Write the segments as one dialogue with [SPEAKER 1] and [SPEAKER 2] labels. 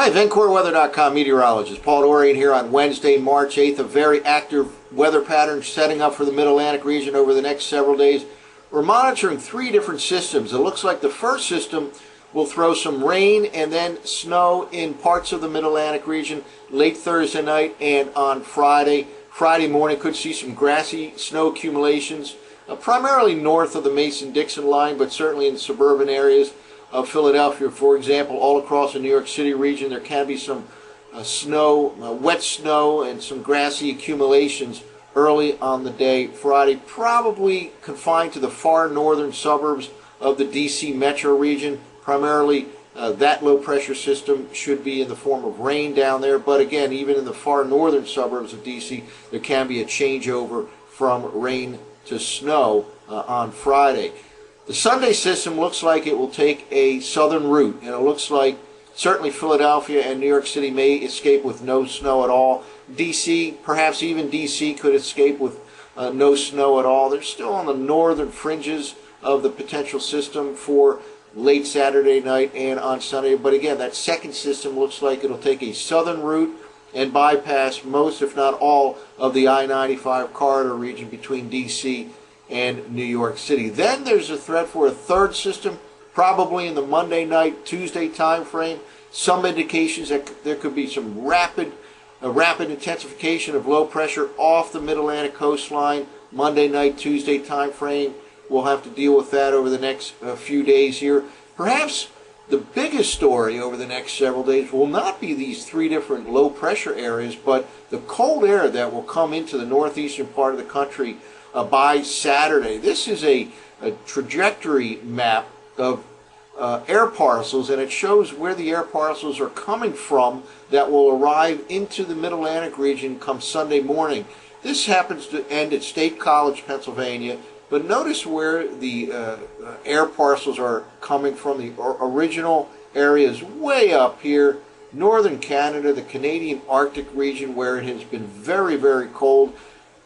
[SPEAKER 1] Hi, VencoreWeather.com meteorologist Paul Dorian here on Wednesday, March 8th. A very active weather pattern setting up for the Mid-Atlantic region over the next several days. We're monitoring three different systems. It looks like the first system will throw some rain and then snow in parts of the Mid-Atlantic region late Thursday night and on Friday. Friday morning could see some grassy snow accumulations, primarily north of the Mason-Dixon line, but certainly in suburban areas of Philadelphia, for example. All across the New York City region, there can be some wet snow and some grassy accumulations early on the day Friday, probably confined to the far northern suburbs of the D.C. metro region. Primarily, that low pressure system should be in the form of rain down there, but again, even in the far northern suburbs of D.C., there can be a changeover from rain to snow on Friday. The Sunday system looks like it will take a southern route, and it looks like certainly Philadelphia and New York City may escape with no snow at all. D.C., perhaps even D.C. could escape with no snow at all. They're still on the northern fringes of the potential system for late Saturday night and on Sunday. But again, that second system looks like it'll take a southern route and bypass most, if not all, of the I-95 corridor region between D.C. and New York City. Then there's a threat for a third system, probably in the Monday night, Tuesday time frame. Some indications that there could be some rapid intensification of low pressure off the Mid-Atlantic coastline, Monday night, Tuesday time frame. We'll have to deal with that over the next few days here. Perhaps the biggest story over the next several days will not be these three different low pressure areas, but the cold air that will come into the northeastern part of the country by Saturday. This is a trajectory map of air parcels, and it shows where the air parcels are coming from that will arrive into the Mid-Atlantic region come Sunday morning. This happens to end at State College, Pennsylvania, but notice where the air parcels are coming from. The original area is way up here, northern Canada, the Canadian Arctic region, where it has been very, very cold.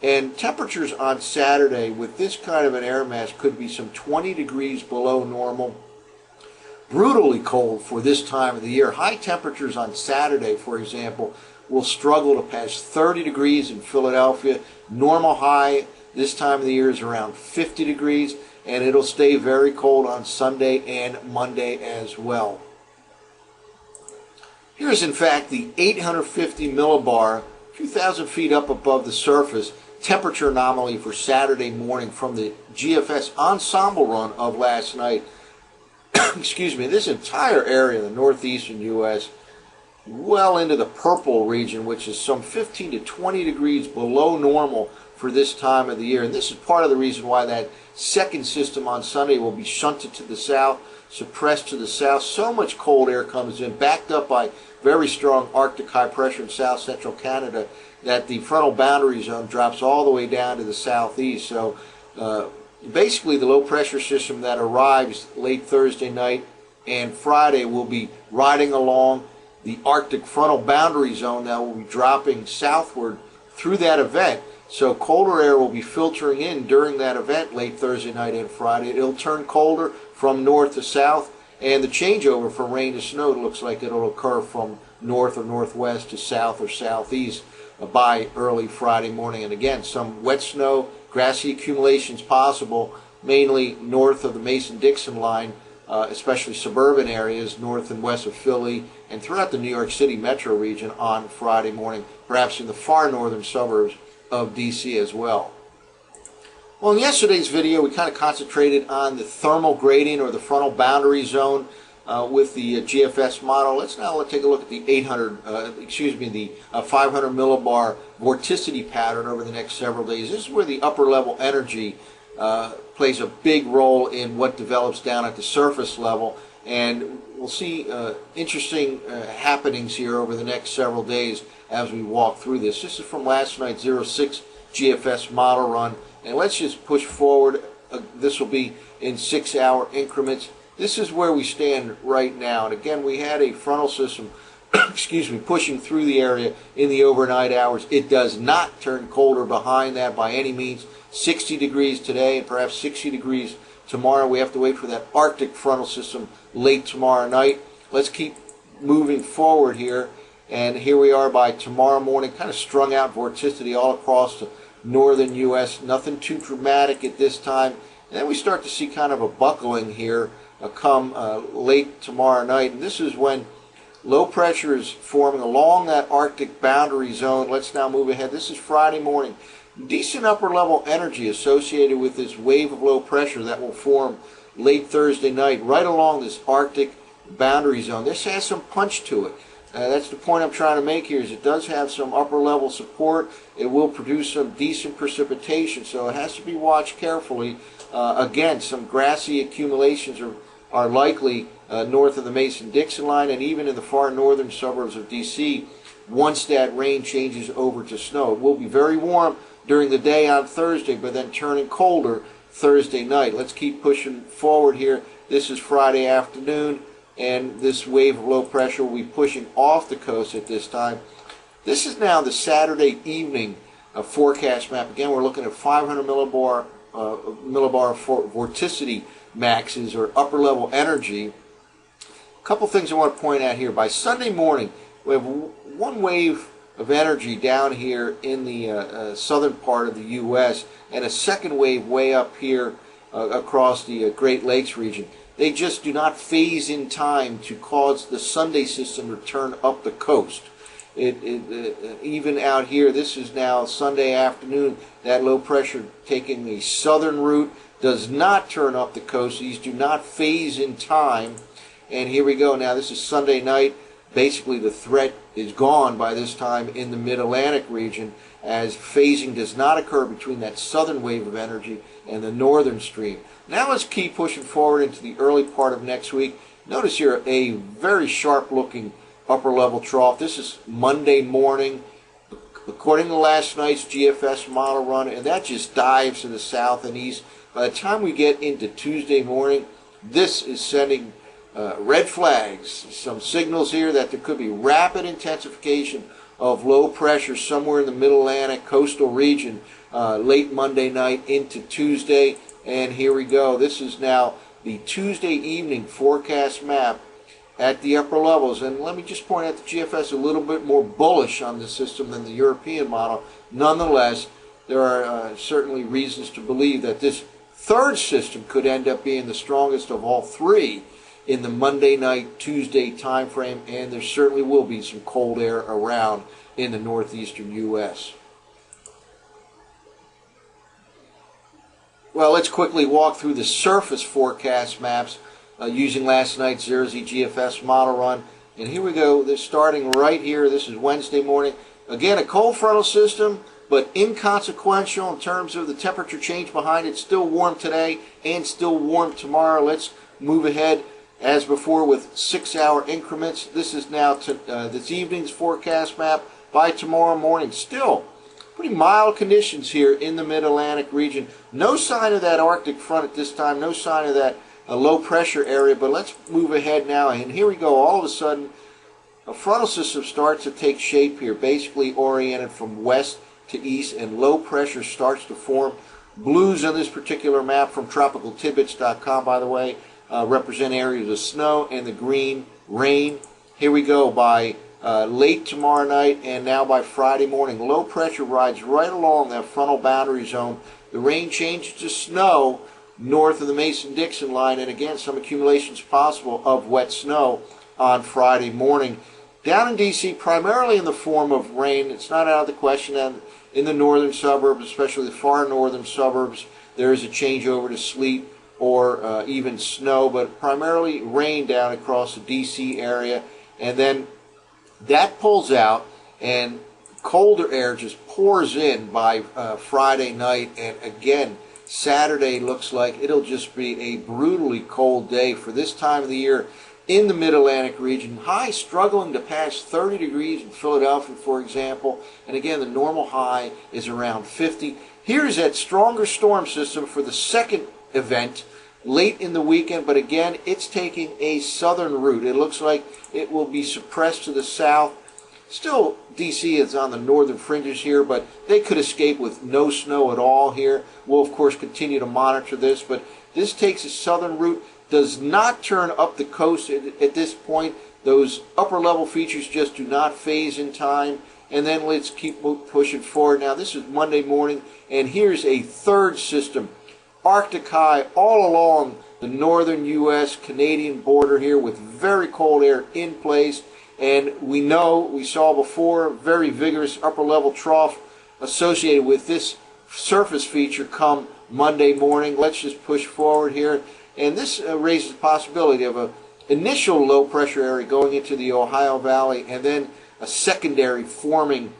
[SPEAKER 1] And temperatures on Saturday with this kind of an air mass could be some 20 degrees below normal. Brutally cold for this time of the year. High temperatures on Saturday, for example, will struggle to pass 30 degrees in Philadelphia. Normal high this time of the year is around 50 degrees, and it'll stay very cold on Sunday and Monday as well. Here's, in fact, the 850 millibar, a few thousand feet up above the surface, temperature anomaly for Saturday morning from the GFS ensemble run of last night. Excuse me, this entire area in the northeastern U.S., well into the purple region, which is some 15 to 20 degrees below normal for this time of the year. And this is part of the reason why that second system on Sunday will be shunted to the south, suppressed to the south. So much cold air comes in, backed up by very strong Arctic high pressure in south central Canada, that the frontal boundary zone drops all the way down to the southeast. So basically the low pressure system that arrives late Thursday night and Friday will be riding along the Arctic frontal boundary zone that will be dropping southward through that event. So colder air will be filtering in during that event late Thursday night and Friday. It'll turn colder from north to south, and the changeover from rain to snow looks like it'll occur from north or northwest to south or southeast by early Friday morning. And again, some wet snow, grassy accumulations possible, mainly north of the Mason-Dixon line, especially suburban areas north and west of Philly, and throughout the New York City metro region on Friday morning, perhaps in the far northern suburbs of D.C. as well. Well, in yesterday's video, we kind of concentrated on the thermal gradient or the frontal boundary zone with the GFS model. Let's now take a look at the 500 millibar vorticity pattern over the next several days. This is where the upper level energy plays a big role in what develops down at the surface level, and we'll see interesting happenings here over the next several days as we walk through this. This is from last night's 06 GFS model run, and let's just push forward. This will be in 6-hour increments. This is where we stand right now, and again, we had a frontal system excuse me, pushing through the area in the overnight hours. It does not turn colder behind that by any means. 60 degrees today and perhaps 60 degrees tomorrow. We have to wait for that Arctic frontal system late tomorrow night. Let's keep moving forward here. And here we are by tomorrow morning, kind of strung out vorticity all across the northern U.S. Nothing too dramatic at this time. And then we start to see kind of a buckling here come late tomorrow night. And this is when low pressure is forming along that Arctic boundary zone. Let's now move ahead. This is Friday morning. Decent upper level energy associated with this wave of low pressure that will form late Thursday night right along this Arctic boundary zone. This has some punch to it. That's the point I'm trying to make here, is it does have some upper level support. It will produce some decent precipitation, so it has to be watched carefully. Again, some grassy accumulations are likely north of the Mason-Dixon line and even in the far northern suburbs of D.C. once that rain changes over to snow. It will be very warm during the day on Thursday, but then turning colder Thursday night. Let's keep pushing forward here. This is Friday afternoon, and this wave of low pressure will be pushing off the coast at this time. This is now the Saturday evening forecast map. Again, we're looking at 500 millibar vorticity maxes, or upper level energy. A couple things I want to point out here. By Sunday morning, we have one wave of energy down here in the southern part of the U.S. and a second wave way up here across the Great Lakes region. They just do not phase in time to cause the Sunday system to turn up the coast. Even out here, this is now Sunday afternoon, that low pressure taking the southern route does not turn up the coast. These do not phase in time. And here we go. Now this is Sunday night. Basically the threat is gone by this time in the mid-Atlantic region, as phasing does not occur between that southern wave of energy and the northern stream. Now let's keep pushing forward into the early part of next week. Notice here a very sharp looking upper level trough. This is Monday morning according to last night's GFS model run, and that just dives to the south and east. By the time we get into Tuesday morning, this is sending red flags, some signals here that there could be rapid intensification of low pressure somewhere in the mid-Atlantic coastal region late Monday night into Tuesday. And here we go. This is now the Tuesday evening forecast map at the upper levels. And let me just point out the GFS is a little bit more bullish on the system than the European model. Nonetheless, there are certainly reasons to believe that this third system could end up being the strongest of all three in the Monday night, Tuesday time frame, and there certainly will be some cold air around in the northeastern U.S. Well, let's quickly walk through the surface forecast maps using last night's Zersey GFS model run. And here we go. They're starting right here. This is Wednesday morning. Again, a cold frontal system, but inconsequential in terms of the temperature change behind it. Still warm today and still warm tomorrow. Let's move ahead as before with 6-hour increments. This is now this evening's forecast map. By tomorrow morning, still pretty mild conditions here in the mid-Atlantic region. No sign of that Arctic front at this time. No sign of that low pressure area. But let's move ahead now. And here we go. All of a sudden, a frontal system starts to take shape here, basically oriented from west to east, and low pressure starts to form. Blues on this particular map from tropicaltidbits.com, by the way, represent areas of snow, and the green, rain. Here we go. By late tomorrow night and now by Friday morning, low pressure rides right along that frontal boundary zone. The rain changes to snow north of the Mason-Dixon line, and again, some accumulations possible of wet snow on Friday morning. Down in D.C., primarily in the form of rain. It's not out of the question that in the northern suburbs, especially the far northern suburbs, there is a change over to sleet or even snow, but primarily rain down across the D.C. area. And then that pulls out, and colder air just pours in by Friday night. And again, Saturday looks like it'll just be a brutally cold day for this time of the year in the mid-Atlantic region. High struggling to pass 30 degrees in Philadelphia, for example. And again, the normal high is around 50. Here's that stronger storm system for the second event late in the weekend, but again, it's taking a southern route. It looks like it will be suppressed to the south. Still, D.C. is on the northern fringes here, but they could escape with no snow at all here. We'll, of course, continue to monitor this, but this takes a southern route, does not turn up the coast at this point. Those upper level features just do not phase in time. And then let's keep pushing forward. Now this is Monday morning, and here's a third system. Arctic high all along the northern U.S. Canadian border here with very cold air in place. And we saw before, very vigorous upper level trough associated with this surface feature come Monday morning. Let's just push forward here. And this raises the possibility of an initial low pressure area going into the Ohio Valley, and then a secondary forming,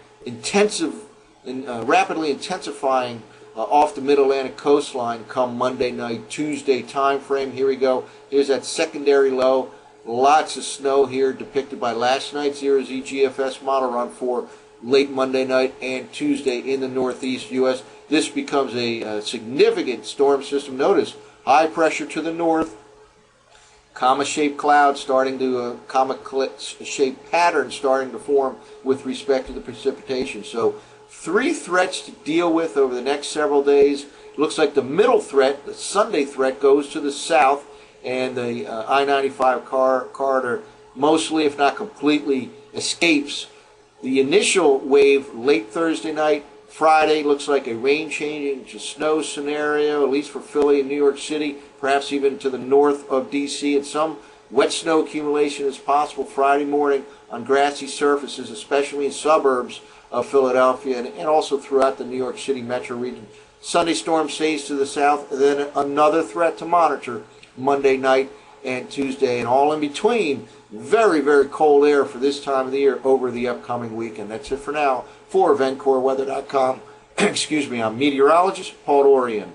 [SPEAKER 1] rapidly intensifying off the Mid-Atlantic coastline come Monday night, Tuesday time frame. Here we go. Here's that secondary low. Lots of snow here depicted by last night's 0Z GFS model run for late Monday night and Tuesday in the northeast U.S. This becomes a significant storm system. Notice high pressure to the north, comma-shaped clouds starting to, comma-shaped pattern starting to form with respect to the precipitation. So 3 threats to deal with over the next several days. It looks like the middle threat, the Sunday threat, goes to the south, and the I-95 corridor mostly, if not completely, escapes. The initial wave late Thursday night, Friday, looks like a rain-changing to snow scenario, at least for Philly and New York City, perhaps even to the north of D.C., and some wet snow accumulation is possible Friday morning on grassy surfaces, especially in suburbs of Philadelphia and also throughout the New York City metro region. Sunday storm stays to the south, and then another threat to monitor Monday night and Tuesday, and all in between. Very, very cold air for this time of the year over the upcoming weekend. That's it for now. For VencoreWeather.com, excuse me, I'm meteorologist Paul Dorian.